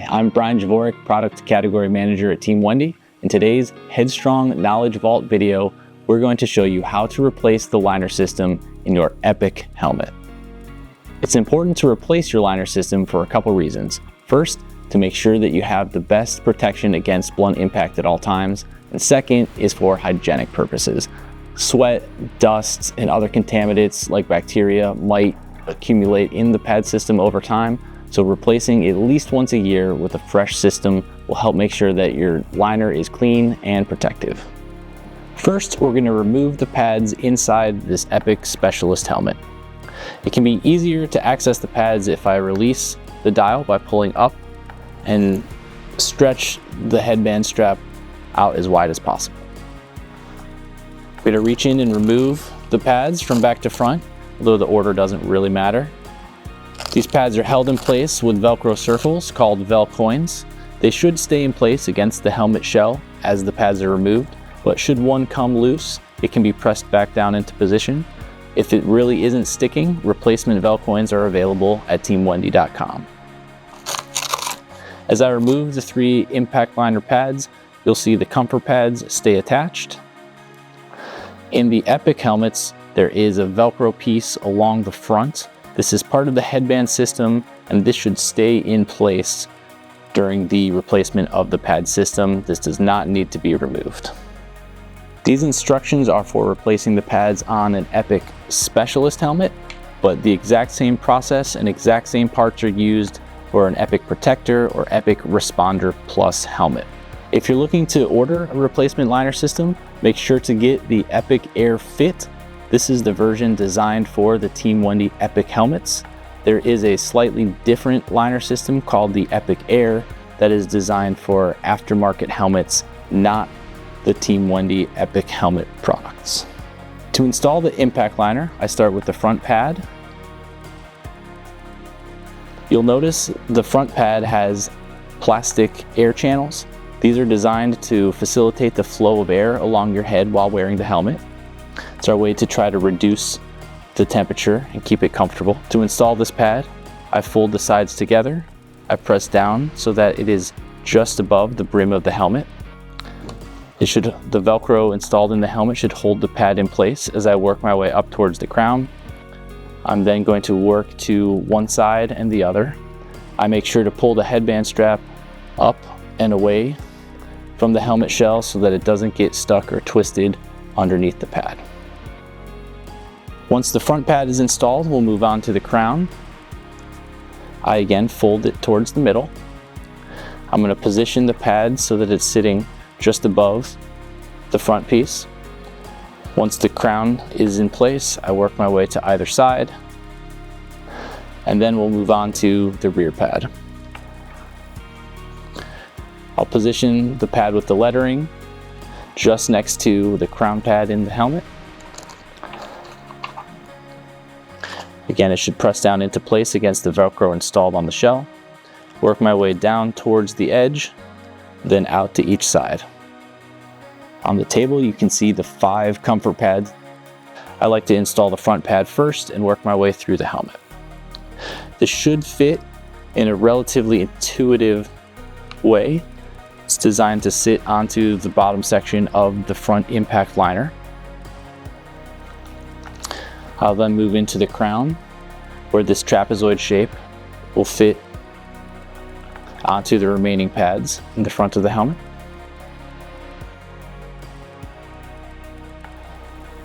I'm Brian Javorek, Product Category Manager at Team Wendy. In today's Headstrong Knowledge Vault video, we're going to show you how to replace the liner system in your Epic helmet. It's important to replace your liner system for a couple reasons. First, to make sure that you have the best protection against blunt impact at all times. And second is for hygienic purposes. Sweat, dust, and other contaminants like bacteria might accumulate in the pad system over time. So replacing at least once a year with a fresh system will help make sure that your liner is clean and protective. First, we're going to remove the pads inside this Epic Specialist helmet. It can be easier to access the pads if I release the dial by pulling up and stretch the headband strap out as wide as possible. We're going to reach in and remove the pads from back to front, although the order doesn't really matter. These pads are held in place with Velcro circles called Velcoins. They should stay in place against the helmet shell as the pads are removed, but should one come loose, it can be pressed back down into position. If it really isn't sticking, replacement Velcoins are available at teamwendy.com. As I remove the 3 impact liner pads, you'll see the comfort pads stay attached. In the Epic helmets, there is a Velcro piece along the front. This is part of the headband system, and this should stay in place during the replacement of the pad system. This does not need to be removed. These instructions are for replacing the pads on an Epic Specialist helmet, but the exact same process and exact same parts are used for an Epic Protector or Epic Responder Plus helmet. If you're looking to order a replacement liner system, make sure to get the Epic Air Fit. This is the version designed for the Team Wendy Epic helmets. There is a slightly different liner system called the Epic Air that is designed for aftermarket helmets, not the Team Wendy Epic helmet products. To install the impact liner, I start with the front pad. You'll notice the front pad has plastic air channels. These are designed to facilitate the flow of air along your head while wearing the helmet. It's our way to try to reduce the temperature and keep it comfortable. To install this pad, I fold the sides together. I press down so that it is just above the brim of the helmet. The Velcro installed in the helmet should hold the pad in place as I work my way up towards the crown. I'm then going to work to one side and the other. I make sure to pull the headband strap up and away from the helmet shell so that it doesn't get stuck or twisted underneath the pad. Once the front pad is installed, we'll move on to the crown. I again fold it towards the middle. I'm going to position the pad so that it's sitting just above the front piece. Once the crown is in place, I work my way to either side, and then we'll move on to the rear pad. I'll position the pad with the lettering just next to the crown pad in the helmet. Again, it should press down into place against the Velcro installed on the shell. Work my way down towards the edge, then out to each side. On the table, you can see the 5 comfort pads. I like to install the front pad first and work my way through the helmet. This should fit in a relatively intuitive way. It's designed to sit onto the bottom section of the front impact liner. I'll then move into the crown, where this trapezoid shape will fit onto the remaining pads in the front of the helmet.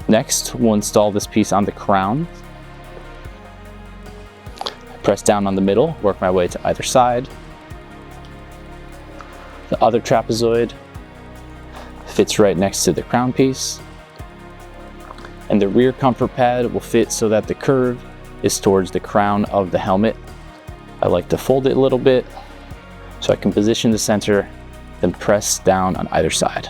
Next, we'll install this piece on the crown. Press down on the middle, work my way to either side. The other trapezoid fits right next to the crown piece. And the rear comfort pad will fit so that the curve is towards the crown of the helmet. I like to fold it a little bit so I can position the center, then press down on either side.